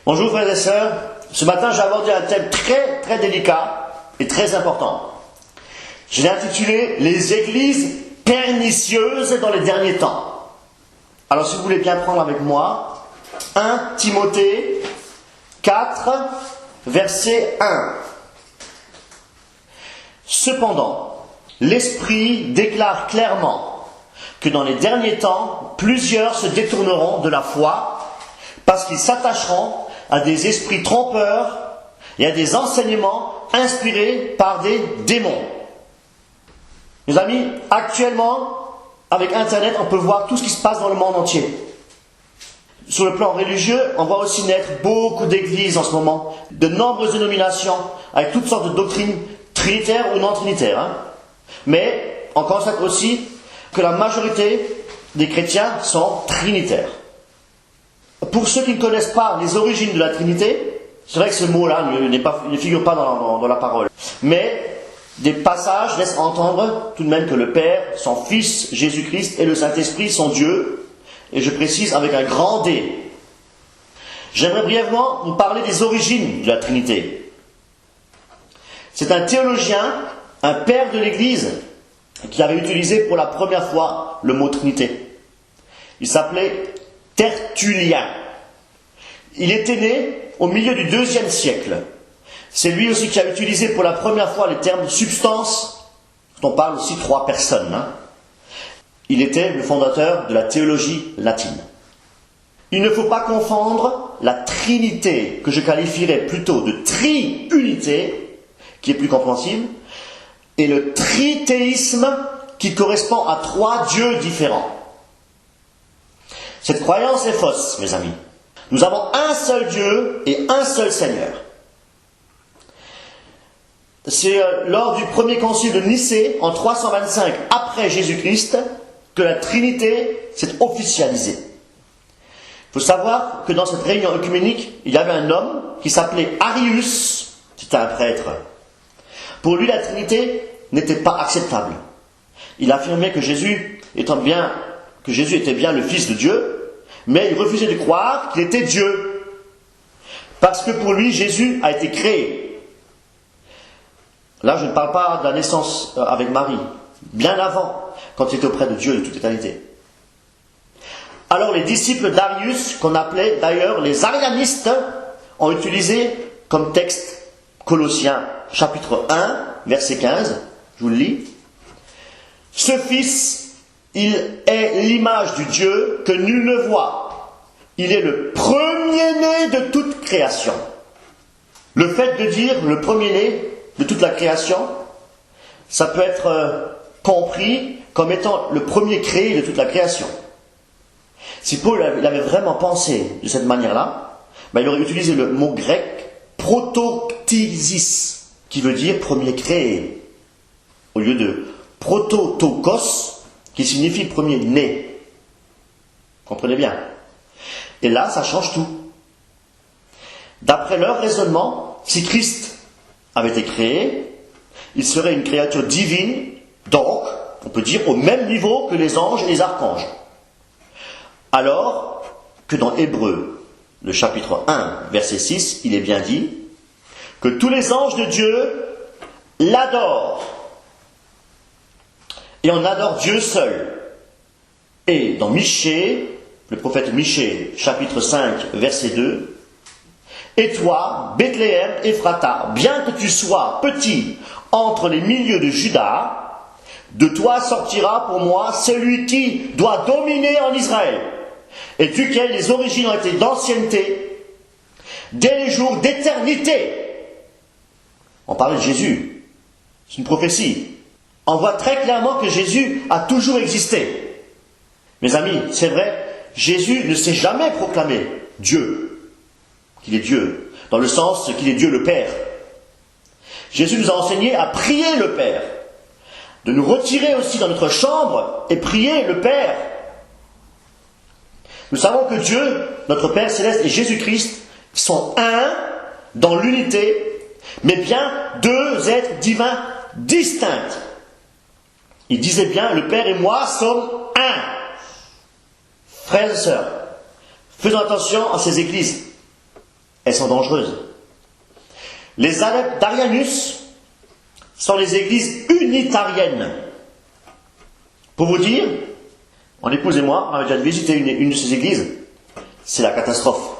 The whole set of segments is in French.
Bonjour frères et sœurs, ce matin j'ai abordé un thème très délicat et très important. Je l'ai intitulé « Les églises pernicieuses dans les derniers temps ». Alors si vous voulez bien prendre avec moi, 1 Timothée 4, verset 1. Cependant, l'Esprit déclare clairement que dans les derniers temps, plusieurs se détourneront de la foi parce qu'ils s'attacheront à des esprits trompeurs et à des enseignements inspirés par des démons. Mes amis, actuellement, avec Internet, on peut voir tout ce qui se passe dans le monde entier. Sur le plan religieux, on voit aussi naître beaucoup d'églises en ce moment, de nombreuses dénominations, avec toutes sortes de doctrines trinitaires ou non trinitaires. Mais on constate aussi que la majorité des chrétiens sont trinitaires. Pour ceux qui ne connaissent pas les origines de la Trinité, c'est vrai que ce mot-là ne figure pas dans la parole. Mais des passages laissent entendre tout de même que le Père, son Fils Jésus-Christ et le Saint-Esprit sont Dieu, et je précise avec un grand D. J'aimerais brièvement vous parler des origines de la Trinité. C'est un théologien, un père de l'Église, qui avait utilisé pour la première fois le mot Trinité. Il s'appelait Tertullien. Il était né au milieu du IIe siècle. C'est lui aussi qui a utilisé pour la première fois les termes substance, dont on parle aussi 3 personnes. Il était le fondateur de la théologie latine. Il ne faut pas confondre la Trinité, que je qualifierais plutôt de triunité, qui est plus compréhensible, et le trithéisme, qui correspond à 3 dieux différents. Cette croyance est fausse, mes amis. Nous avons un seul Dieu et un seul Seigneur. C'est lors du premier concile de Nicée, en 325 après Jésus-Christ, que la Trinité s'est officialisée. Il faut savoir que dans cette réunion œcuménique, il y avait un homme qui s'appelait Arius, c'était un prêtre. Pour lui, la Trinité n'était pas acceptable. Il affirmait que Jésus était bien le Fils de Dieu, mais il refusait de croire qu'il était Dieu. Parce que pour lui, Jésus a été créé. Là, je ne parle pas de la naissance avec Marie, bien avant, quand il était auprès de Dieu de toute éternité. Alors les disciples d'Arius, qu'on appelait d'ailleurs les arianistes, ont utilisé comme texte Colossiens chapitre 1, verset 15, je vous le lis. Ce Fils, il est l'image du Dieu que nul ne voit. Il est le premier-né de toute création. Le fait de dire le premier-né de toute la création, ça peut être compris comme étant le premier créé de toute la création. Si Paul avait vraiment pensé de cette manière-là, il aurait utilisé le mot grec protoktisis, qui veut dire premier créé, au lieu de prototokos, qui signifie premier-né. Comprenez bien. Et là, ça change tout. D'après leur raisonnement, si Christ avait été créé, il serait une créature divine, donc, on peut dire, au même niveau que les anges et les archanges. Alors que dans Hébreux, le chapitre 1, verset 6, il est bien dit que tous les anges de Dieu l'adorent. Et on adore Dieu seul. Et dans Michée, le prophète Michée, chapitre 5, verset 2, et toi, Bethléem, Ephrata, bien que tu sois petit entre les milieux de Juda, de toi sortira pour moi celui qui doit dominer en Israël, et duquel les origines ont été d'ancienneté, dès les jours d'éternité. On parlait de Jésus. C'est une prophétie. On voit très clairement que Jésus a toujours existé. Mes amis, c'est vrai, Jésus ne s'est jamais proclamé Dieu, qu'il est Dieu, dans le sens qu'il est Dieu le Père. Jésus nous a enseigné à prier le Père, de nous retirer aussi dans notre chambre et prier le Père. Nous savons que Dieu, notre Père Céleste et Jésus-Christ sont un dans l'unité, mais bien 2 êtres divins distincts. Il disait bien, le Père et moi sommes un. Frères et sœurs, faisons attention à ces églises. elles sont dangereuses. Les adeptes d'Arianus sont les églises unitariennes. Pour vous dire, mon épouse et moi, on a déjà visité une de ces églises, c'est la catastrophe.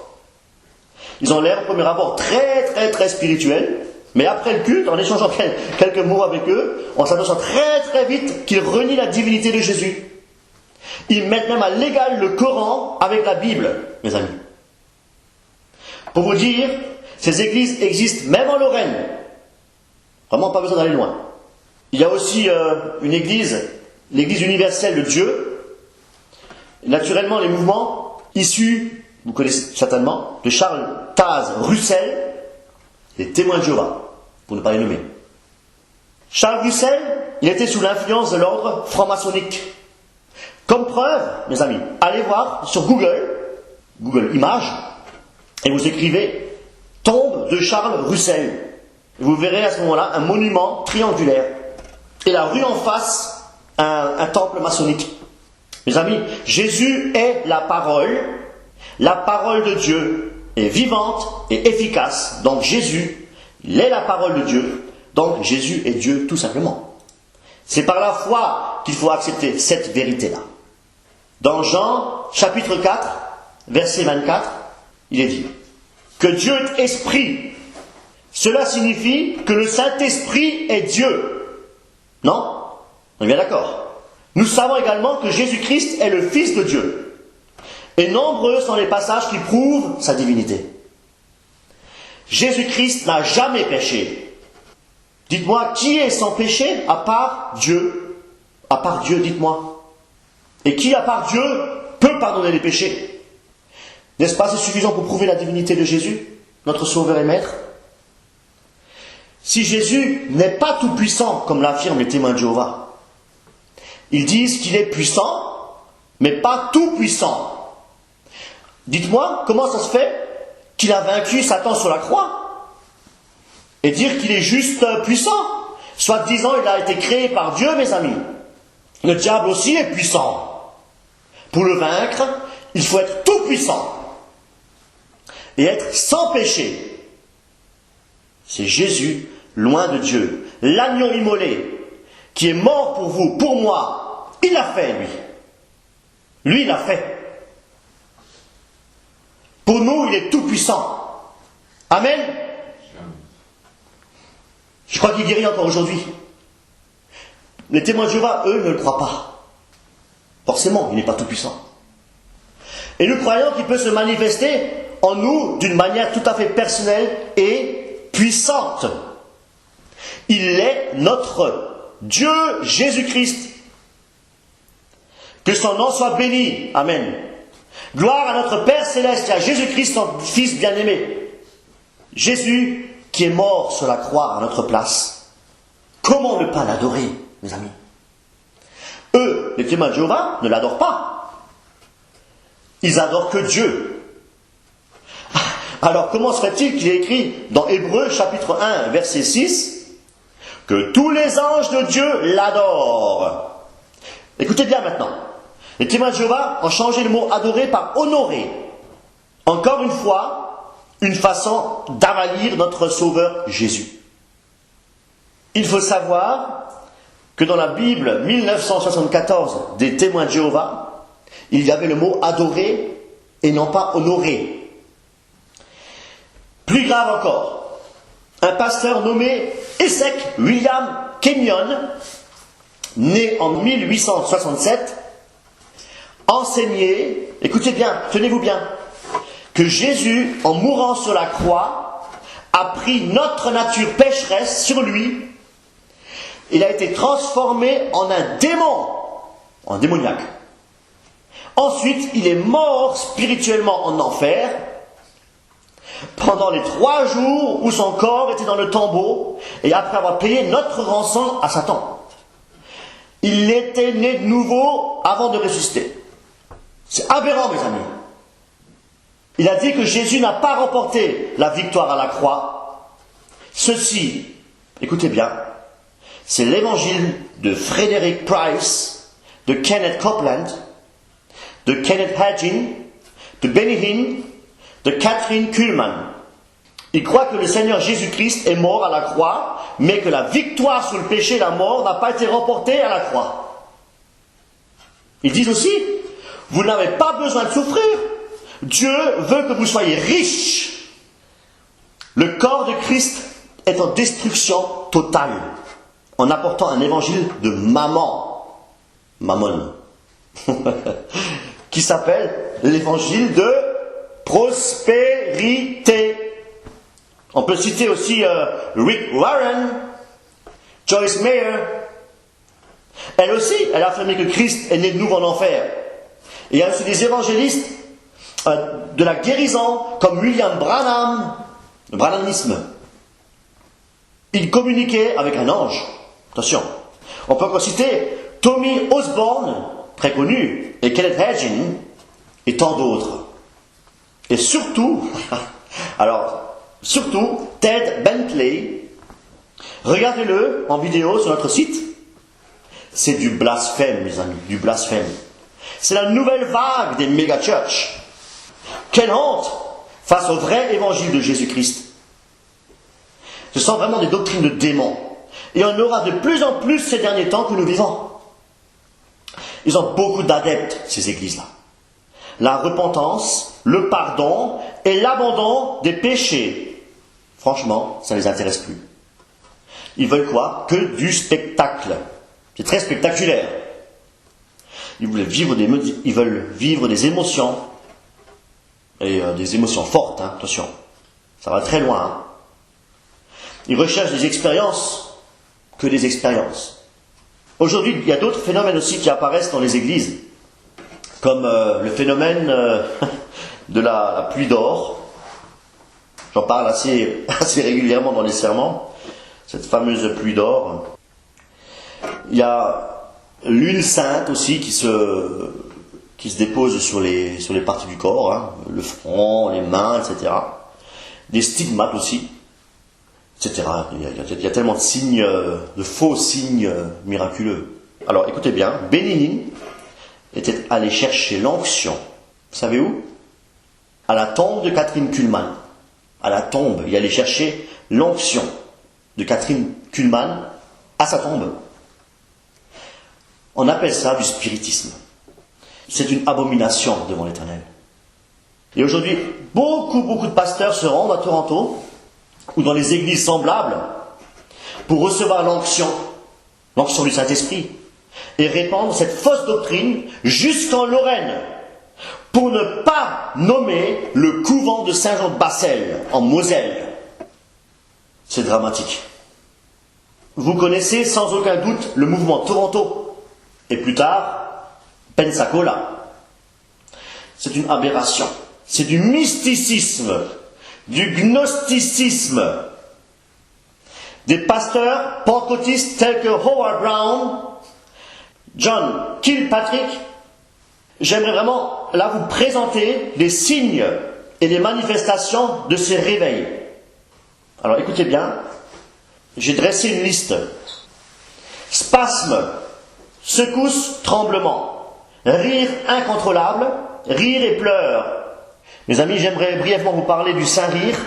Ils ont l'air, au premier abord, très spirituels, mais après le culte, en échangeant quelques mots avec eux, on s'aperçoit très vite qu'ils renient la divinité de Jésus. Ils mettent même à l'égal le Coran avec la Bible, mes amis. Pour vous dire, ces églises existent même en Lorraine. Vraiment pas besoin d'aller loin. Il y a aussi une église, l'église universelle de Dieu. Naturellement, les mouvements issus, vous connaissez certainement, de Charles Taze Russell, les témoins de Jéhovah, pour ne pas les nommer. Charles Russell, il était sous l'influence de l'ordre franc-maçonnique. Comme preuve, mes amis, allez voir sur Google Images, et vous écrivez « Tombe de Charles Russell ». Vous verrez à ce moment-là un monument triangulaire. Et la rue en face, un temple maçonnique. Mes amis, Jésus est la parole de Dieu est vivante et efficace. Donc Jésus, il est la parole de Dieu. Donc Jésus est Dieu tout simplement. C'est par la foi qu'il faut accepter cette vérité-là. Dans Jean, chapitre 4, verset 24, il est dit que Dieu est esprit. Cela signifie que le Saint-Esprit est Dieu. Non? On est bien d'accord. Nous savons également que Jésus-Christ est le Fils de Dieu. Et nombreux sont les passages qui prouvent sa divinité. Jésus-Christ n'a jamais péché. Dites-moi, qui est sans péché à part Dieu? À part Dieu, dites-moi. Et qui, à part Dieu, peut pardonner les péchés? N'est-ce pas c'est suffisant pour prouver la divinité de Jésus, notre Sauveur et Maître? Si Jésus n'est pas tout puissant, comme l'affirment les témoins de Jéhovah, ils disent qu'il est puissant, mais pas tout puissant. Dites-moi, comment ça se fait qu'il a vaincu Satan sur la croix? Et dire qu'il est juste puissant. Soit disant, il a été créé par Dieu, mes amis. Le diable aussi est puissant. Pour le vaincre, il faut être tout puissant. Et être sans péché. C'est Jésus, loin de Dieu, l'agneau immolé, qui est mort pour vous, pour moi. Il l'a fait, lui. Lui, il l'a fait. Pour nous, il est tout puissant. Amen. Je crois qu'il guérit encore aujourd'hui. Les témoins de Jéhovah, eux, ne le croient pas. Forcément, il n'est pas tout puissant. Et nous croyons qu'il peut se manifester en nous d'une manière tout à fait personnelle et puissante. Il est notre Dieu Jésus-Christ. Que son nom soit béni. Amen. Gloire à notre Père Céleste et à Jésus-Christ, son Fils bien-aimé. Jésus qui est mort sur la croix à notre place. Comment ne pas l'adorer, mes amis? Eux, les témoins de Jéhovah, ne l'adorent pas. Ils adorent que Dieu. Alors comment serait-il qu'il est écrit dans Hébreux chapitre 1 verset 6 que tous les anges de Dieu l'adorent? Écoutez bien maintenant. Les témoins de Jéhovah ont changé le mot adorer par honorer. Encore une fois, une façon d'avalir notre Sauveur Jésus. Il faut savoir que dans la Bible 1974 des témoins de Jéhovah, il y avait le mot adorer et non pas honorer. Plus grave encore, un pasteur nommé Essek William Kenyon, né en 1867, enseignait, écoutez bien, tenez-vous bien, que Jésus, en mourant sur la croix, a pris notre nature pécheresse sur lui. Il a été transformé en un démon, en démoniaque. Ensuite, il est mort spirituellement en enfer pendant les 3 jours où son corps était dans le tombeau et après avoir payé notre rançon à Satan. Il était né de nouveau avant de ressusciter. C'est aberrant, mes amis. Il a dit que Jésus n'a pas remporté la victoire à la croix. Ceci, écoutez bien, c'est l'évangile de Frederick Price, de Kenneth Copeland, de Kenneth Hagin, de Benny Hinn, de Catherine Kuhlman. Ils croient que le Seigneur Jésus-Christ est mort à la croix, mais que la victoire sur le péché et la mort n'a pas été remportée à la croix. Ils disent aussi, vous n'avez pas besoin de souffrir. Dieu veut que vous soyez riches. Le corps de Christ est en destruction totale, en apportant un évangile de mammon, qui s'appelle l'évangile de prospérité. On peut citer aussi Rick Warren, Joyce Meyer. Elle aussi, elle a affirmé que Christ est né de nouveau en enfer. Et il y a aussi des évangélistes de la guérison, comme William Branham, le branhamisme. Il communiquait avec un ange. Attention. On peut encore citer Tommy Osborne, très connu, et Kenneth Hagin, et tant d'autres. Et surtout, surtout Ted Bentley. Regardez-le en vidéo sur notre site. C'est du blasphème, mes amis, du blasphème. C'est la nouvelle vague des méga-churches. Quelle honte face au vrai évangile de Jésus-Christ. Ce sont vraiment des doctrines de démons. Et on aura de plus en plus ces derniers temps que nous vivons. Ils ont beaucoup d'adeptes, ces églises-là. La repentance, le pardon et l'abandon des péchés. Franchement, ça ne les intéresse plus. Ils veulent quoi? Que du spectacle. C'est très spectaculaire. Ils veulent vivre des émotions. Et des émotions fortes, hein, attention. Ça va très loin. Hein. Ils recherchent des expériences que des expériences. Aujourd'hui, il y a d'autres phénomènes aussi qui apparaissent dans les églises. Comme le phénomène de la pluie d'or. J'en parle assez régulièrement dans les sermons. Cette fameuse pluie d'or. Il y a l'huile sainte aussi qui se dépose sur les parties du corps, hein, le front, les mains, etc. Des stigmates aussi, etc. Il y a tellement de signes, de faux signes miraculeux. Alors écoutez bien, Benigni était allé chercher l'onction. Vous savez où? À la tombe de Catherine Kuhlman. À la tombe, il allait chercher l'onction de Catherine Kuhlman à sa tombe. On appelle ça du spiritisme. C'est une abomination devant l'Éternel. Et aujourd'hui, beaucoup de pasteurs se rendent à Toronto ou dans les églises semblables pour recevoir l'onction du Saint-Esprit, et répandre cette fausse doctrine jusqu'en Lorraine pour ne pas nommer le couvent de Saint-Jean-de-Bassel en Moselle. C'est dramatique. Vous connaissez sans aucun doute le mouvement Toronto. Et plus tard, Pensacola. C'est une aberration. C'est du mysticisme, du gnosticisme. Des pasteurs pentecôtistes tels que Howard Brown, John Kilpatrick. J'aimerais vraiment là vous présenter les signes et les manifestations de ces réveils. Alors écoutez bien, j'ai dressé une liste. Spasme, secousse, tremblement, rire incontrôlable, rire et pleurs. Mes amis, j'aimerais brièvement vous parler du saint rire.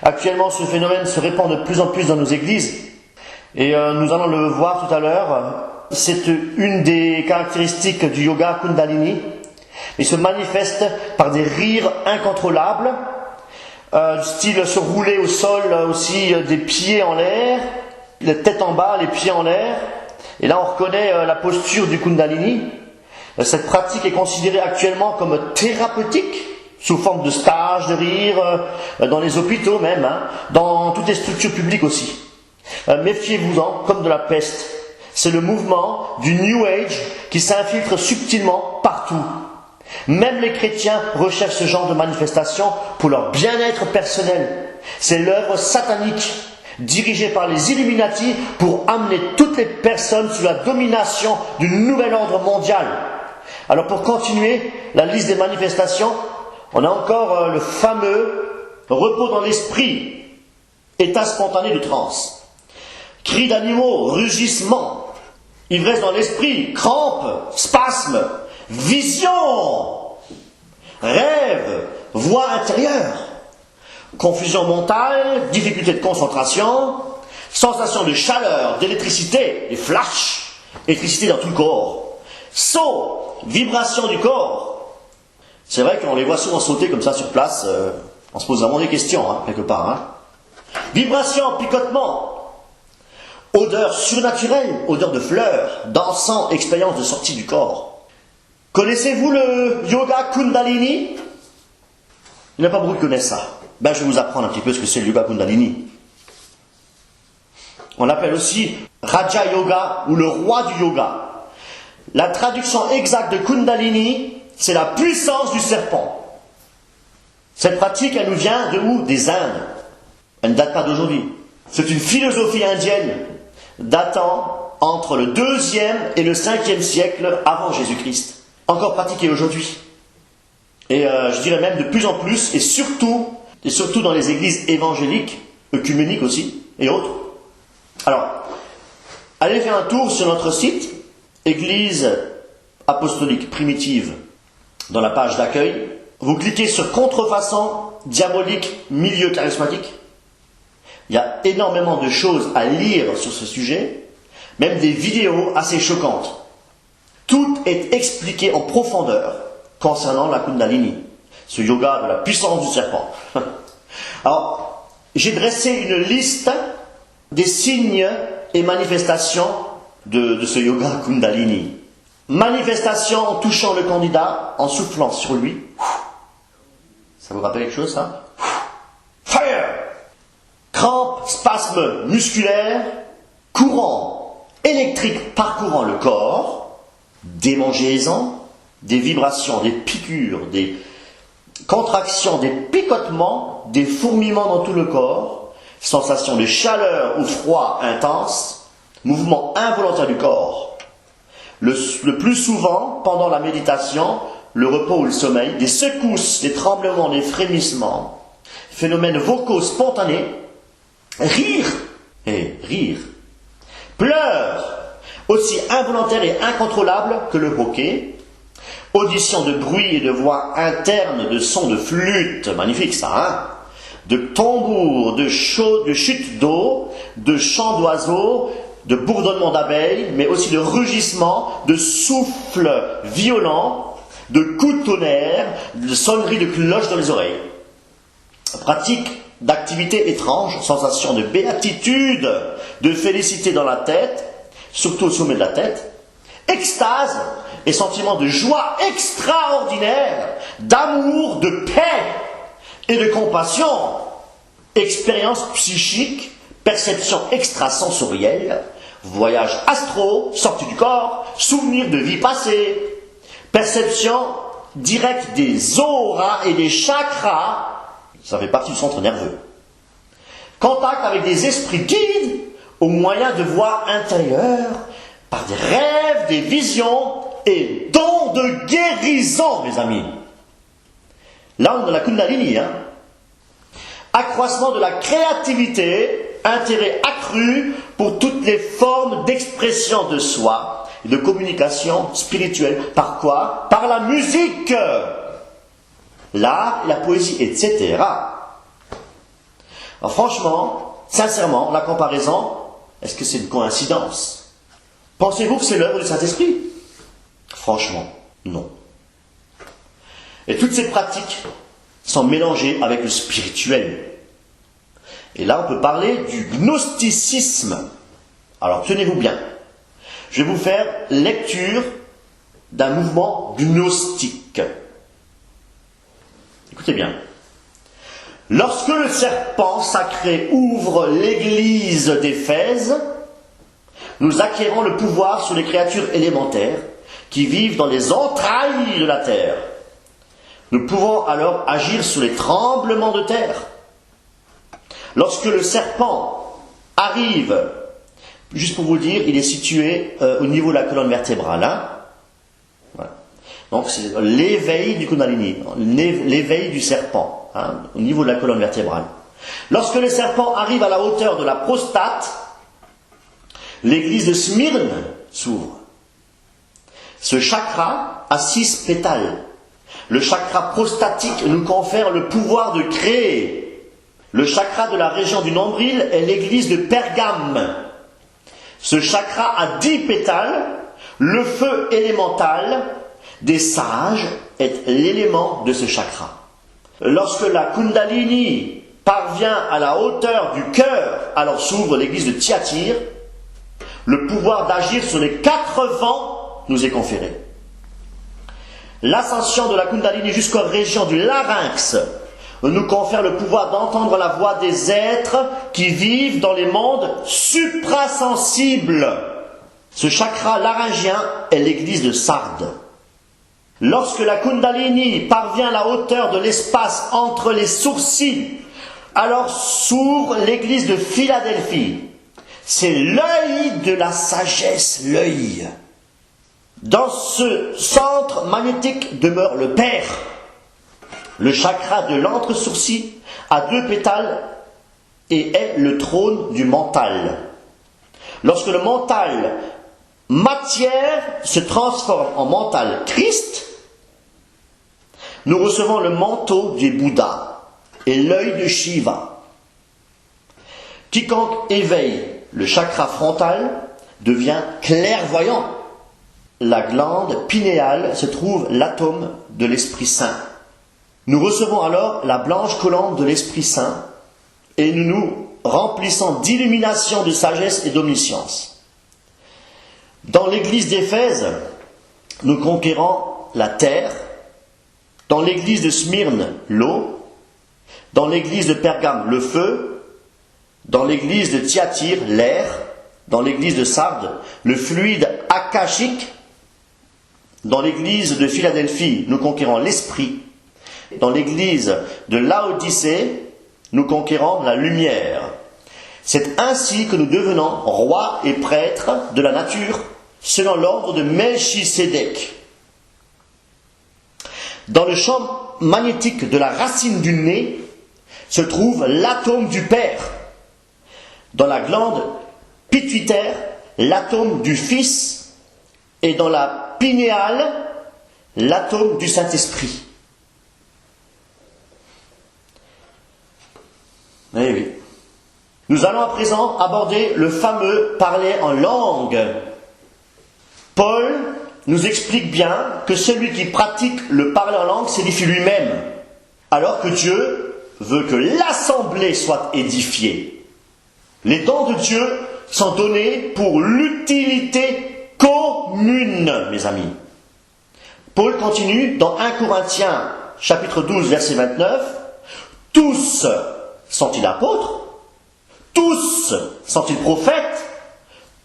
Actuellement, ce phénomène se répand de plus en plus dans nos églises. Et nous allons le voir tout à l'heure. C'est une des caractéristiques du yoga Kundalini. Il se manifeste par des rires incontrôlables, du style se rouler au sol aussi, des pieds en l'air, la tête en bas, les pieds en l'air. Et là, on reconnaît la posture du Kundalini. Cette pratique est considérée actuellement comme thérapeutique, sous forme de stage de rire, dans les hôpitaux même, hein, dans toutes les structures publiques aussi. Méfiez-vous-en, comme de la peste. C'est le mouvement du New Age qui s'infiltre subtilement partout. Même les chrétiens recherchent ce genre de manifestation pour leur bien-être personnel. C'est l'œuvre satanique dirigée par les Illuminati pour amener toutes les personnes sous la domination du nouvel ordre mondial. Alors pour continuer la liste des manifestations, on a encore le fameux repos dans l'esprit, état spontané de transe. Cris d'animaux, rugissements, ivresse dans l'esprit, crampes, spasmes, visions, rêves, voix intérieure, confusion mentale, difficulté de concentration, sensation de chaleur, d'électricité, des flashs, électricité dans tout le corps, saut, vibration du corps. C'est vrai qu'on les voit souvent sauter comme ça sur place, on se pose vraiment des questions, hein, quelque part. Hein. Vibration, picotement, odeur surnaturelle, odeur de fleurs, d'encens, expérience de sortie du corps. Connaissez-vous le yoga Kundalini? Il n'y a pas beaucoup qui connaissent ça. Ben, je vais vous apprendre un petit peu ce que c'est le yoga Kundalini. On l'appelle aussi Raja Yoga ou le roi du yoga. La traduction exacte de Kundalini, c'est la puissance du serpent. Cette pratique, elle nous vient de où? Des Indes. Elle ne date pas d'aujourd'hui. C'est une philosophie indienne datant entre le 2e et le 5e siècle avant Jésus-Christ. Encore pratiquée aujourd'hui. Et je dirais même de plus en plus, et surtout dans les églises évangéliques, œcuméniques aussi, et autres. Alors, allez faire un tour sur notre site, Église apostolique primitive, dans la page d'accueil. Vous cliquez sur Contrefaçon diabolique milieu charismatique. Il y a énormément de choses à lire sur ce sujet, même des vidéos assez choquantes. Tout est expliqué en profondeur concernant la Kundalini, ce yoga de la puissance du serpent. Alors, j'ai dressé une liste des signes et manifestations de ce yoga Kundalini. Manifestation en touchant le candidat, en soufflant sur lui. Ça vous rappelle quelque chose, ça? Fire! Crampes, spasmes musculaires, courant électrique parcourant le corps, démangeaisons, des vibrations, des piqûres, des contractions, des picotements, des fourmillements dans tout le corps, sensation de chaleur ou froid intense, mouvement involontaire du corps. Le plus souvent, pendant la méditation, le repos ou le sommeil, des secousses, des tremblements, des frémissements, phénomènes vocaux spontanés, rire, pleurs, aussi involontaires et incontrôlables que le hoquet, audition de bruit et de voix interne, de sons de flûte, magnifique ça, hein, de tambours, de chutes d'eau, de chants d'oiseaux, de bourdonnements d'abeilles, mais aussi de rugissements, de souffles violents, de coups de tonnerre, de sonneries de cloches dans les oreilles. Pratique d'activités étranges, sensation de béatitude, de félicité dans la tête, surtout au sommet de la tête, extase et sentiment de joie extraordinaire, d'amour, de paix et de compassion, expérience psychique, perception extrasensorielle, voyage astro, sortie du corps, souvenir de vie passée, perception directe des auras et des chakras, ça fait partie du centre nerveux. Contact avec des esprits guides au moyen de voix intérieures, par des rêves, des visions et dons de guérison, mes amis. Là, on est dans la Kundalini. Hein. Accroissement de la créativité, intérêt accru pour toutes les formes d'expression de soi et de communication spirituelle. Par quoi? Par la musique, l'art, la poésie, etc. Alors franchement, sincèrement, la comparaison, est-ce que c'est une coïncidence? Pensez-vous que c'est l'œuvre du Saint-Esprit? Franchement, non. Et toutes ces pratiques sont mélangées avec le spirituel. Et là, on peut parler du gnosticisme. Alors, tenez-vous bien. Je vais vous faire lecture d'un mouvement gnostique. Écoutez bien. Lorsque le serpent sacré ouvre l'église d'Éphèse, nous acquérons le pouvoir sur les créatures élémentaires qui vivent dans les entrailles de la terre. Nous pouvons alors agir sur les tremblements de terre. Lorsque le serpent arrive, juste pour vous dire, il est situé au niveau de la colonne vertébrale. Hein. Voilà. Donc c'est l'éveil du Kundalini, l'éveil du serpent, hein, au niveau de la colonne vertébrale. Lorsque le serpent arrive à la hauteur de la prostate, l'église de Smyrne s'ouvre. Ce chakra a 6 pétales. Le chakra prostatique nous confère le pouvoir de créer. Le chakra de la région du nombril est l'église de Pergame. Ce chakra a 10 pétales. Le feu élémental des sages est l'élément de ce chakra. Lorsque la Kundalini parvient à la hauteur du cœur, alors s'ouvre l'église de Thyatire. Le pouvoir d'agir sur les 4 vents nous est conféré. L'ascension de la Kundalini jusqu'aux régions du larynx nous confère le pouvoir d'entendre la voix des êtres qui vivent dans les mondes suprasensibles. Ce chakra laryngien est l'église de Sardes. Lorsque la Kundalini parvient à la hauteur de l'espace entre les sourcils, alors s'ouvre l'église de Philadelphie. C'est l'œil de la sagesse, l'œil. Dans ce centre magnétique demeure le Père. Le chakra de l'entre-sourcil a 2 pétales et est le trône du mental. Lorsque le mental matière se transforme en mental Christ, nous recevons le manteau du Bouddha et l'œil de Shiva. Quiconque éveille le chakra frontal devient clairvoyant. La glande pinéale se trouve l'atome de l'Esprit Saint. Nous recevons alors la blanche colombe de l'Esprit Saint et nous nous remplissons d'illumination, de sagesse et d'omniscience. Dans l'église d'Éphèse, nous conquérons la terre. Dans l'église de Smyrne, l'eau. Dans l'église de Pergame, le feu. Dans l'église de Thyatire, l'air. Dans l'église de Sardes, le fluide akashique. Dans l'église de Philadelphie, nous conquérons l'esprit. Dans l'église de Laodicée, nous conquérons la lumière. C'est ainsi que nous devenons rois et prêtres de la nature, selon l'ordre de Melchisédek. Dans le champ magnétique de la racine du nez se trouve l'atome du Père. Dans la glande pituitaire, l'atome du Fils. Et dans la pinéale, l'atome du Saint-Esprit. Eh oui. Nous allons à présent aborder le fameux parler en langue. Paul nous explique bien que celui qui pratique le parler en langue s'édifie lui-même, alors que Dieu veut que l'assemblée soit édifiée. Les dons de Dieu sont donnés pour l'utilité commune, mes amis. Paul continue dans 1 Corinthiens, chapitre 12, verset 29. Tous sont-ils apôtres? Tous sont-ils prophètes?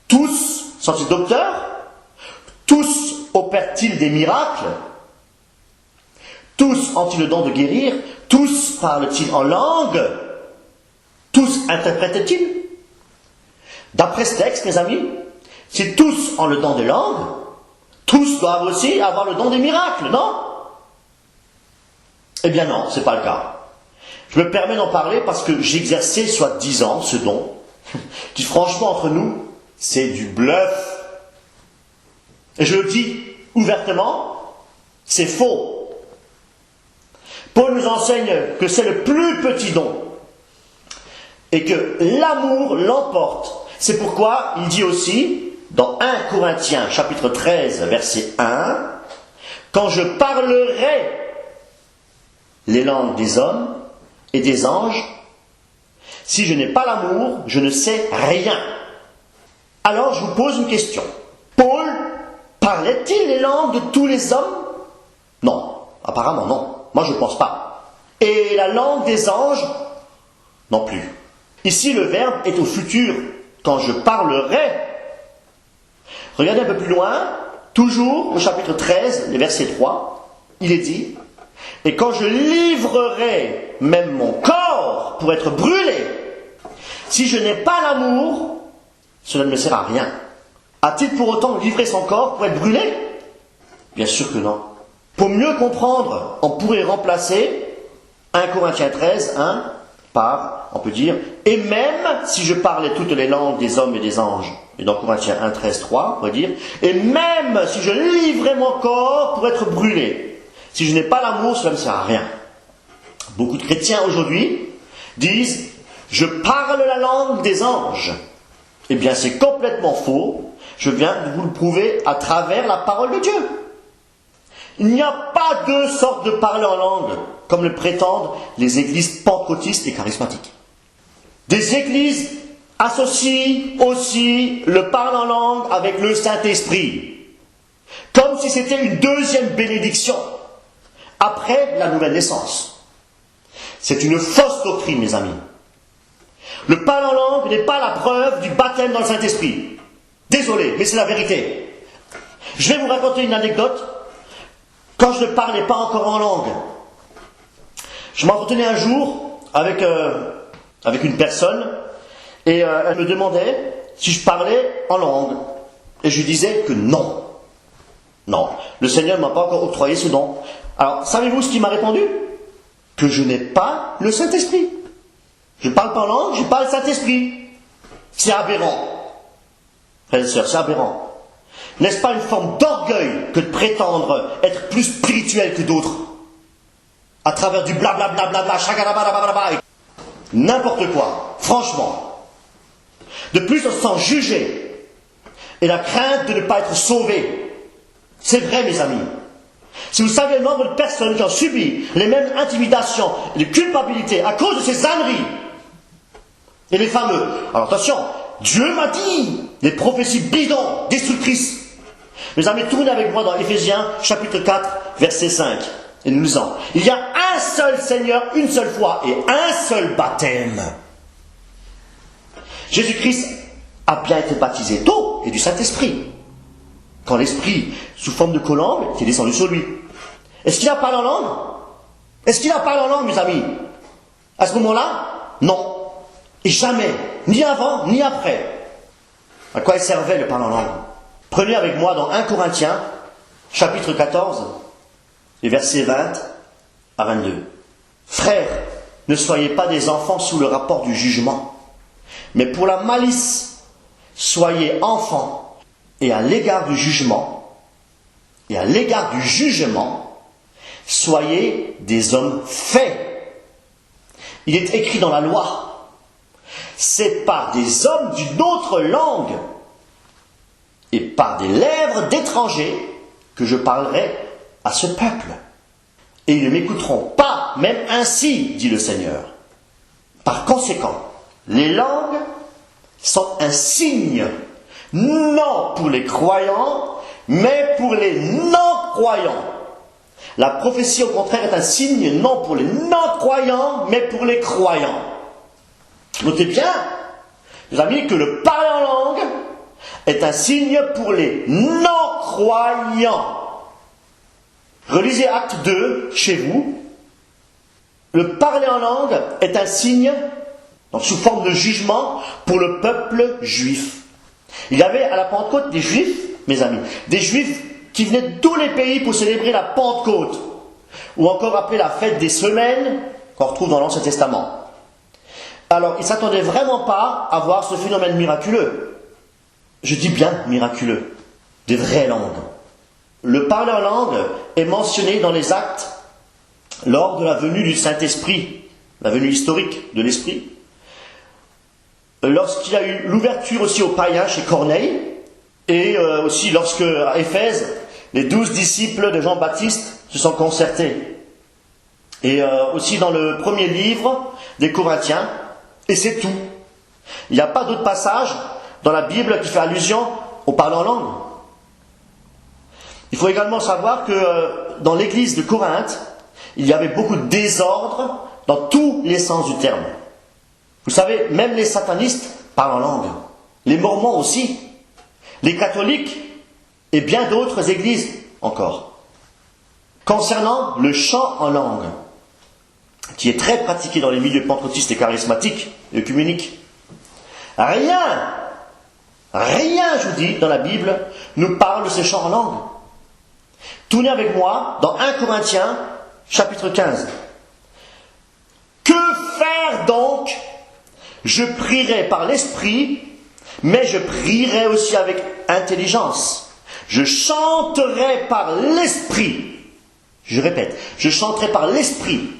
Tous sont-ils docteurs? Tous opèrent-ils des miracles? Tous ont-ils le don de guérir? Tous parlent-ils en langue? Tous interprètent-ils? D'après ce texte, mes amis, si tous ont le don des langues, tous doivent aussi avoir le don des miracles, non? Eh bien non, ce n'est pas le cas. Je me permets d'en parler parce que j'exerçais soi-disant ce don, qui franchement entre nous, c'est du bluff. Et je le dis ouvertement, c'est faux. Paul nous enseigne que c'est le plus petit don et que l'amour l'emporte. C'est pourquoi il dit aussi, dans 1 Corinthiens chapitre 13, verset 1, « Quand je parlerai les langues des hommes et des anges, si je n'ai pas l'amour, je ne sais rien. » Alors je vous pose une question. Paul parlait-il les langues de tous les hommes? Non, apparemment non. Moi je ne pense pas. Et la langue des anges? Non plus. Ici le verbe est au futur. Quand je parlerai. Regardez un peu plus loin, toujours au chapitre 13, le verset 3, il est dit, « Et quand je livrerai même mon corps pour être brûlé, si je n'ai pas l'amour, cela ne me sert à rien. » A-t-il pour autant livré son corps pour être brûlé? Bien sûr que non. Pour mieux comprendre, on pourrait remplacer 1 Corinthiens 13, 1 par, on peut dire, et même si je parlais toutes les langues des hommes et des anges, et dans Corinthiens 1, 13, 3, on va dire, et même si je livrais mon corps pour être brûlé, si je n'ai pas l'amour, cela ne me sert à rien. Beaucoup de chrétiens aujourd'hui disent « Je parle la langue des anges ». Eh bien, c'est complètement faux. Je viens de vous le prouver à travers la parole de Dieu. Il n'y a pas deux sortes de parler en langue, comme le prétendent les églises pentecôtistes et charismatiques. Des églises associent aussi le parler en langue avec le Saint-Esprit, comme si c'était une deuxième bénédiction, après la nouvelle naissance. C'est une fausse doctrine, mes amis. Le parler en langue n'est pas la preuve du baptême dans le Saint-Esprit. Désolé, mais c'est la vérité. Je vais vous raconter une anecdote. Quand je ne parlais pas encore en langue, je m'entretenais un jour avec une personne et elle me demandait si je parlais en langue. Et je lui disais que non. Non, le Seigneur ne m'a pas encore octroyé ce don. Alors, savez-vous ce qu'il m'a répondu? Que je n'ai pas le Saint-Esprit. Je ne parle pas en langue, je n'ai pas le Saint-Esprit. C'est aberrant. Frères et sœurs, c'est aberrant. N'est-ce pas une forme d'orgueil que de prétendre être plus spirituel que d'autres? À travers du blablabla, chagalabalabala, n'importe quoi, franchement. De plus, on se sent jugé. Et la crainte de ne pas être sauvé. C'est vrai, mes amis. Si vous savez le nombre de personnes qui ont subi les mêmes intimidations et de culpabilité à cause de ces âneries, et les fameux, alors attention, Dieu m'a dit, les prophéties bidons, destructrices. Mes amis, tournez avec moi dans Éphésiens, chapitre 4, verset 5. Et nous lisons. Il y a un seul Seigneur, une seule foi et un seul baptême. Jésus-Christ a bien été baptisé d'eau et du Saint-Esprit. Quand l'Esprit, sous forme de colombe, est descendu sur lui. Est-ce qu'il a parlé en langue? Est-ce qu'il a parlé en langue, mes amis? À ce moment-là, non. Et jamais, ni avant, ni après. À quoi il servait le parler en langue? Prenez avec moi dans 1 Corinthiens, chapitre 14, les versets 20 à 22. Frères, ne soyez pas des enfants sous le rapport du jugement, mais pour la malice, soyez enfants, et à l'égard du jugement, soyez des hommes faits. Il est écrit dans la loi, c'est par des hommes d'une autre langue et par des lèvres d'étrangers que je parlerai à ce peuple. Et ils ne m'écouteront pas, même ainsi, dit le Seigneur. Par conséquent, les langues sont un signe, non pour les croyants, mais pour les non-croyants. La prophétie, au contraire, est un signe, non pour les non-croyants, mais pour les croyants. Notez bien, mes amis, que le parler en langue est un signe pour les non-croyants. Relisez Acte 2 chez vous. Le parler en langue est un signe, donc sous forme de jugement, pour le peuple juif. Il y avait à la Pentecôte des juifs, mes amis, des juifs qui venaient de tous les pays pour célébrer la Pentecôte, ou encore appelée la fête des semaines, qu'on retrouve dans l'Ancien Testament. Alors, ils ne s'attendaient vraiment pas à voir ce phénomène miraculeux. Je dis bien miraculeux, des vraies langues. Le parler en langue est mentionné dans les actes lors de la venue du Saint-Esprit, la venue historique de l'Esprit. Lorsqu'il y a eu l'ouverture aussi aux païens chez Corneille, et aussi lorsque, à Éphèse, les 12 disciples de Jean-Baptiste se sont concertés. Et aussi dans le premier livre des Corinthiens, et c'est tout. Il n'y a pas d'autre passage dans la Bible qui fait allusion au parler en langue. Il faut également savoir que dans l'église de Corinthe, il y avait beaucoup de désordre dans tous les sens du terme. Vous savez, même les satanistes parlent en langue. Les mormons aussi. Les catholiques et bien d'autres églises encore. Concernant le chant en langue, qui est très pratiqué dans les milieux pentecôtistes et charismatiques et œcuméniques, rien, je vous dis, dans la Bible, nous parle de ce chant en langue. Tournez avec moi dans 1 Corinthiens, chapitre 15. Que faire donc? Je prierai par l'Esprit, mais je prierai aussi avec intelligence. Je chanterai par l'Esprit. Je répète, je chanterai par l'Esprit,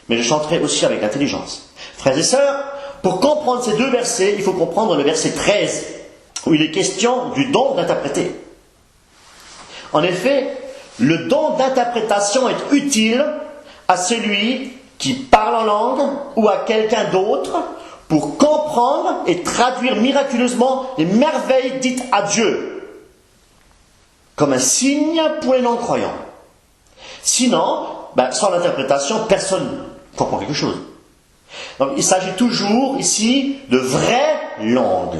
mais je chanterai aussi avec intelligence. Frères et sœurs, pour comprendre ces deux versets, il faut comprendre le verset 13, où il est question du don d'interpréter. En effet, le don d'interprétation est utile à celui qui parle en langue ou à quelqu'un d'autre pour comprendre et traduire miraculeusement les merveilles dites à Dieu, comme un signe pour les non-croyants. Sinon, sans l'interprétation, personne ne comprend quelque chose. Donc il s'agit toujours ici de vraies langues.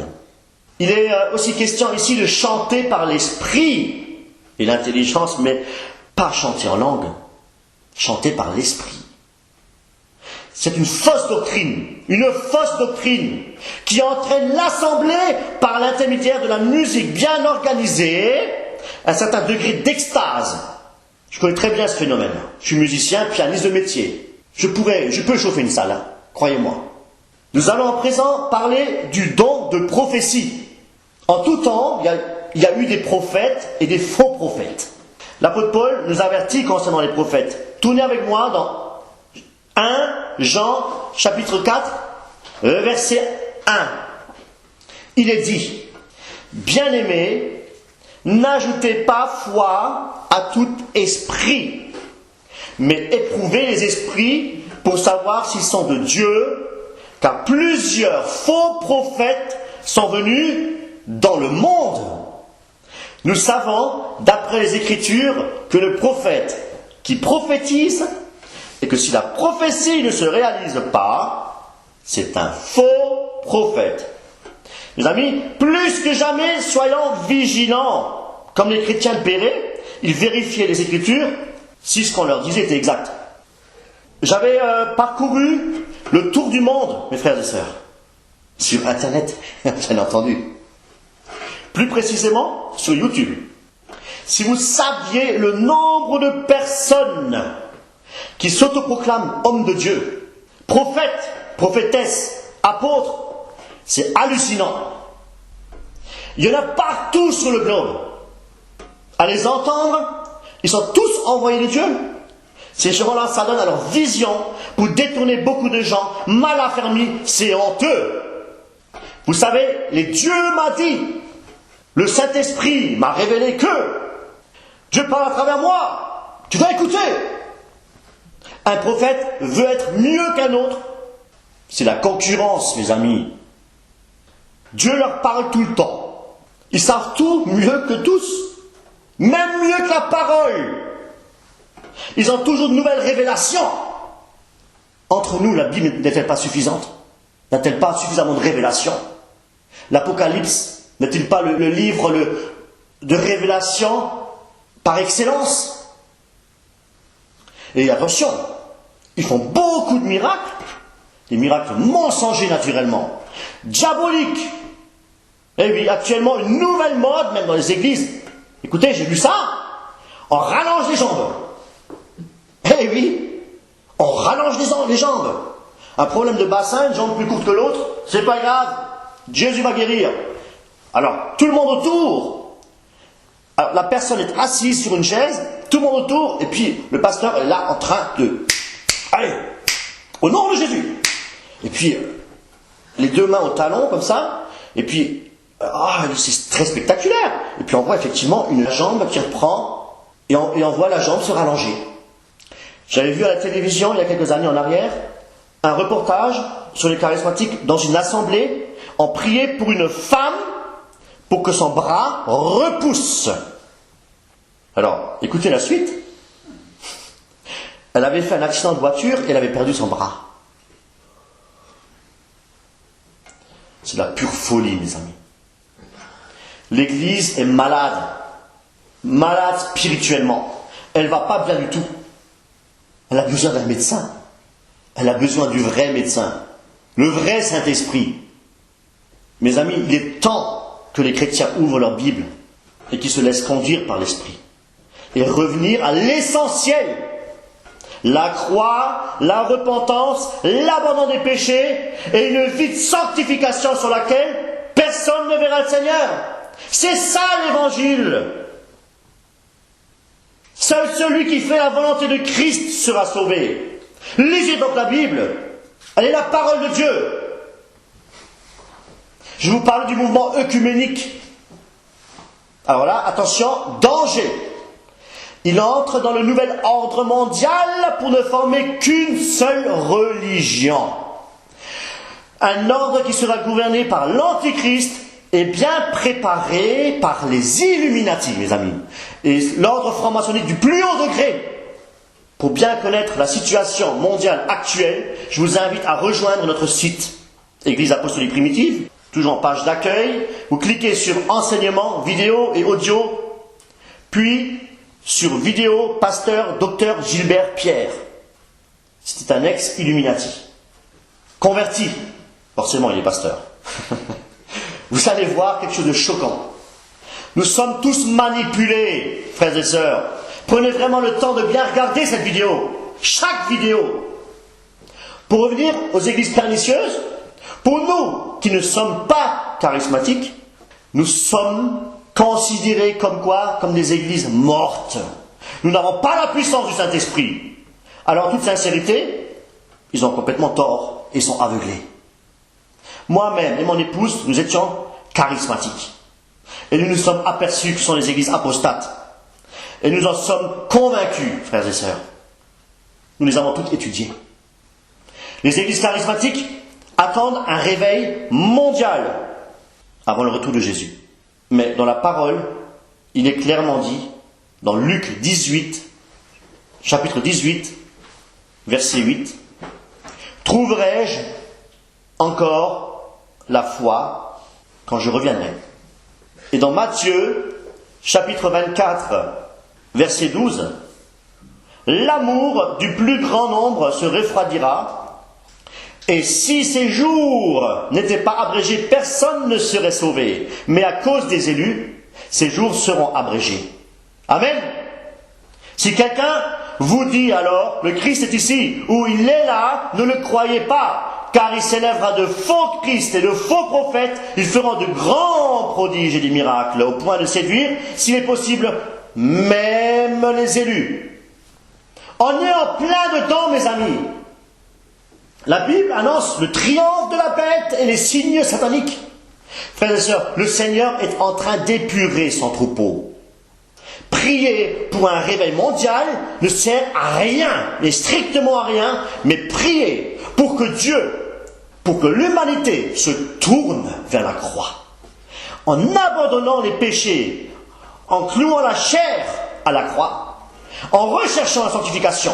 Il est aussi question ici de chanter par l'esprit et l'intelligence, mais pas chanter en langue, chanter par l'esprit. C'est une fausse doctrine qui entraîne l'assemblée par l'intermédiaire de la musique bien organisée, un certain degré d'extase. Je connais très bien ce phénomène. Je suis musicien, pianiste de métier. Je peux chauffer une salle, croyez-moi. Nous allons à présent parler du don de prophétie. En tout temps, il y a eu des prophètes et des faux prophètes. L'apôtre Paul nous avertit concernant les prophètes. Tournez avec moi dans 1 Jean chapitre 4, verset 1. Il est dit, bien-aimés, n'ajoutez pas foi à tout esprit, mais éprouvez les esprits pour savoir s'ils sont de Dieu, car plusieurs faux prophètes sont venus dans le monde. Nous savons, d'après les Écritures, que le prophète qui prophétise, et que si la prophétie ne se réalise pas, c'est un faux prophète. Mes amis, plus que jamais, soyons vigilants. Comme les chrétiens de Péret, ils vérifiaient les Écritures si ce qu'on leur disait était exact. J'avais parcouru le tour du monde, mes frères et sœurs, sur Internet, bien entendu. Plus précisément, sur YouTube. Si vous saviez le nombre de personnes qui s'autoproclament hommes de Dieu, prophètes, prophétesses, apôtres, c'est hallucinant. Il y en a partout sur le globe. À les entendre, ils sont tous envoyés de Dieu. Ces gens-là, ça donne à leur vision pour détourner beaucoup de gens mal affermis, c'est honteux. Vous savez, les dieux m'a dit, le Saint-Esprit m'a révélé que Dieu parle à travers moi. Tu dois écouter. Un prophète veut être mieux qu'un autre. C'est la concurrence, mes amis. Dieu leur parle tout le temps. Ils savent tout mieux que tous. Même mieux que la parole. Ils ont toujours de nouvelles révélations. Entre nous, la Bible n'est-elle pas suffisante? N'a-t-elle pas suffisamment de révélations? L'Apocalypse n'est-il pas le livre de révélation par excellence? Et attention, ils font beaucoup de miracles, des miracles mensongers naturellement, diaboliques. Et oui, actuellement, une nouvelle mode, même dans les églises. Écoutez, j'ai vu ça, on rallonge les jambes. Eh oui, on rallonge les jambes. Un problème de bassin, une jambe plus courte que l'autre, c'est pas grave, Jésus va guérir. Alors, tout le monde autour, alors, la personne est assise sur une chaise, tout le monde autour, et puis le pasteur est là en train de... Allez, au nom de Jésus. Et puis, les deux mains au talon, comme ça, et puis, c'est très spectaculaire. Et puis on voit effectivement une jambe qui reprend, et on voit la jambe se rallonger. J'avais vu à la télévision, il y a quelques années en arrière, un reportage sur les charismatiques dans une assemblée. On priait pour une femme pour que son bras repousse. Alors, écoutez la suite. Elle avait fait un accident de voiture et elle avait perdu son bras. C'est de la pure folie, mes amis. L'Église est malade. Malade spirituellement. Elle ne va pas bien du tout. Elle a besoin d'un médecin. Elle a besoin du vrai médecin. Le vrai Saint-Esprit. Mes amis, il est temps que les chrétiens ouvrent leur Bible et qu'ils se laissent conduire par l'Esprit. Et revenir à l'essentiel. La croix, la repentance, l'abandon des péchés et une vie de sanctification sur laquelle personne ne verra le Seigneur. C'est ça l'Évangile. Seul celui qui fait la volonté de Christ sera sauvé. Lisez donc la Bible. Elle est la parole de Dieu. Je vous parle du mouvement œcuménique. Alors là, attention, danger. Il entre dans le nouvel ordre mondial pour ne former qu'une seule religion. Un ordre qui sera gouverné par l'Antichrist et bien préparé par les Illuminati, mes amis. Et l'ordre franc-maçonnique du plus haut degré. Pour bien connaître la situation mondiale actuelle, je vous invite à rejoindre notre site Église Apostolique Primitive, toujours en page d'accueil. Vous cliquez sur enseignement, vidéo et audio, puis sur vidéo, pasteur, docteur Gilbert Pierre. C'était un ex-Illuminati. Converti. Forcément, il est pasteur. Vous allez voir quelque chose de choquant. Nous sommes tous manipulés, frères et sœurs. Prenez vraiment le temps de bien regarder cette vidéo. Chaque vidéo. Pour revenir aux églises pernicieuses, pour nous qui ne sommes pas charismatiques, nous sommes considérés comme quoi? Comme des églises mortes. Nous n'avons pas la puissance du Saint-Esprit. Alors, en toute sincérité, ils ont complètement tort et sont aveuglés. Moi-même et mon épouse, nous étions charismatiques. Et nous nous sommes aperçus que ce sont des églises apostates. Et nous en sommes convaincus, frères et sœurs. Nous les avons toutes étudiées. Les églises charismatiques attendent un réveil mondial avant le retour de Jésus. Mais dans la parole, il est clairement dit, dans Luc 18, chapitre 18, verset 8, « Trouverai-je encore la foi quand je reviendrai ?» Et dans Matthieu, chapitre 24, verset 12, « L'amour du plus grand nombre se refroidira, et si ces jours n'étaient pas abrégés, personne ne serait sauvé. Mais à cause des élus, ces jours seront abrégés. » Amen. Si quelqu'un vous dit alors, le Christ est ici, ou il est là, ne le croyez pas, car il s'élèvera de faux Christ et de faux prophètes, ils feront de grands prodiges et des miracles, au point de séduire, s'il est possible, même les élus. On est en plein dedans, mes amis. La Bible annonce le triomphe de la bête et les signes sataniques. Frères et sœurs, le Seigneur est en train d'épurer son troupeau. Prier pour un réveil mondial ne sert à rien, mais strictement à rien, mais prier pour que Dieu, pour que l'humanité se tourne vers la croix, en abandonnant les péchés, en clouant la chair à la croix, en recherchant la sanctification.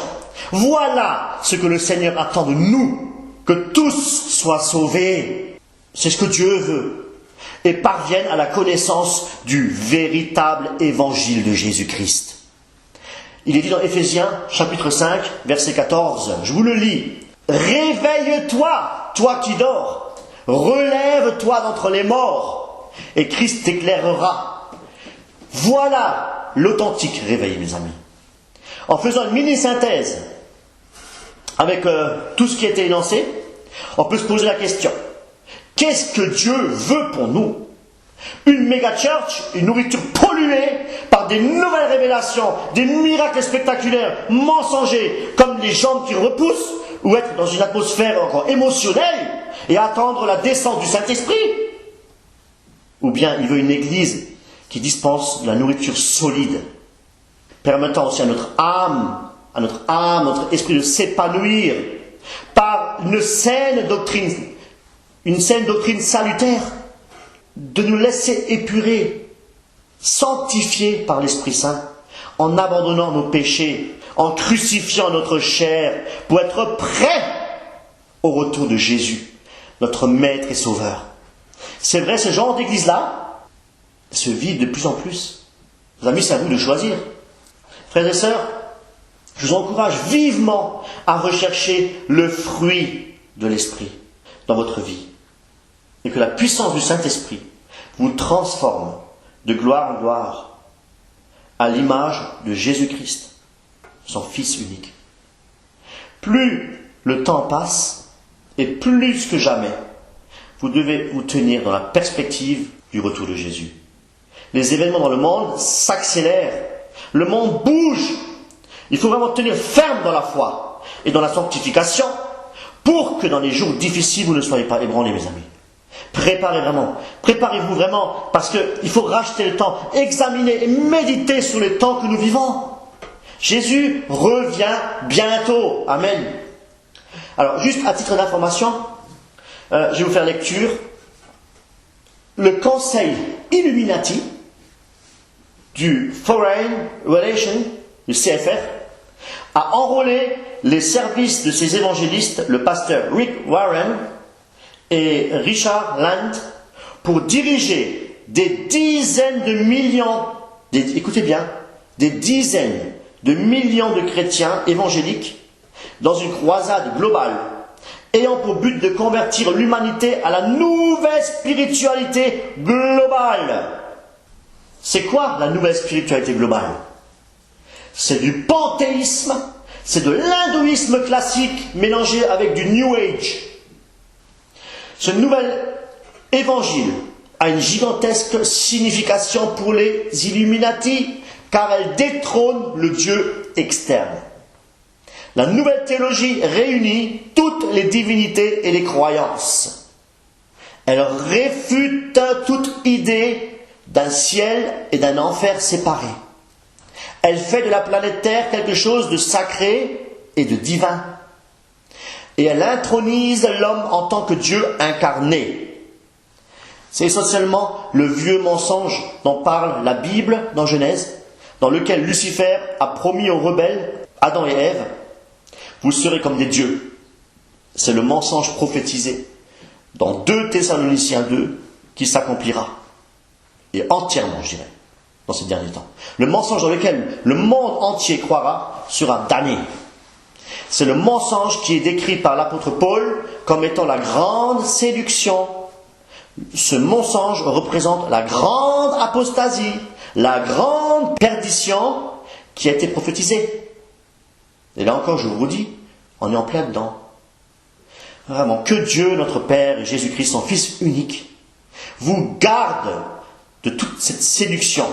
Voilà ce que le Seigneur attend de nous, que tous soient sauvés. C'est ce que Dieu veut. Et parviennent à la connaissance du véritable évangile de Jésus-Christ. Il est dit dans Éphésiens, chapitre 5, verset 14, je vous le lis. « Réveille-toi, toi qui dors, relève-toi d'entre les morts, et Christ t'éclairera. » Voilà l'authentique réveil, mes amis. En faisant une mini-synthèse avec tout ce qui a été énoncé, on peut se poser la question. Qu'est-ce que Dieu veut pour nous? Une méga-church, une nourriture polluée par des nouvelles révélations, des miracles spectaculaires, mensongers, comme les jambes qui repoussent, ou être dans une atmosphère encore émotionnelle et attendre la descente du Saint-Esprit? Ou bien il veut une église qui dispense de la nourriture solide, permettant aussi à notre âme, notre esprit de s'épanouir par une saine doctrine salutaire, de nous laisser épurer, sanctifier par l'Esprit Saint, en abandonnant nos péchés, en crucifiant notre chair, pour être prêts au retour de Jésus, notre Maître et Sauveur. C'est vrai, ce genre d'église-là se vide de plus en plus. Les amis, c'est à vous de choisir. Frères et sœurs, je vous encourage vivement à rechercher le fruit de l'Esprit dans votre vie. Et que la puissance du Saint-Esprit vous transforme de gloire en gloire à l'image de Jésus-Christ, son Fils unique. Plus le temps passe, et plus que jamais, vous devez vous tenir dans la perspective du retour de Jésus. Les événements dans le monde s'accélèrent. Le monde bouge. Il faut vraiment tenir ferme dans la foi. et dans la sanctification, pour que dans les jours difficiles, vous ne soyez pas ébranlés, mes amis. Préparez-vous vraiment, parce qu'il faut racheter le temps, examiner et méditer sur les temps que nous vivons. Jésus revient bientôt. Amen. Alors, juste à titre d'information, je vais vous faire lecture. Le Conseil Illuminati du Foreign Relations, du CFR, a enrôlé les services de ces évangélistes, le pasteur Rick Warren et Richard Land, pour diriger des dizaines de millions, écoutez bien, des dizaines de millions de chrétiens évangéliques dans une croisade globale, ayant pour but de convertir l'humanité à la nouvelle spiritualité globale. C'est quoi la nouvelle spiritualité globale? C'est du panthéisme, c'est de l'hindouisme classique mélangé avec du New Age. Ce nouvel évangile a une gigantesque signification pour les Illuminati, car elle détrône le Dieu externe. La nouvelle théologie réunit toutes les divinités et les croyances. Elle réfute toute idée d'un ciel et d'un enfer séparés. Elle fait de la planète Terre quelque chose de sacré et de divin. Et elle intronise l'homme en tant que Dieu incarné. C'est essentiellement le vieux mensonge dont parle la Bible dans Genèse, dans lequel Lucifer a promis aux rebelles, Adam et Ève, vous serez comme des dieux. C'est le mensonge prophétisé dans 2 Thessaloniciens 2 qui s'accomplira. Et entièrement, je dirais, dans ces derniers temps. Le mensonge dans lequel le monde entier croira sera damné. C'est le mensonge qui est décrit par l'apôtre Paul comme étant la grande séduction. Ce mensonge représente la grande apostasie, la grande perdition qui a été prophétisée. Et là encore, je vous dis, on est en plein dedans. Vraiment, que Dieu, notre Père, et Jésus-Christ, son Fils unique, vous garde de toute cette séduction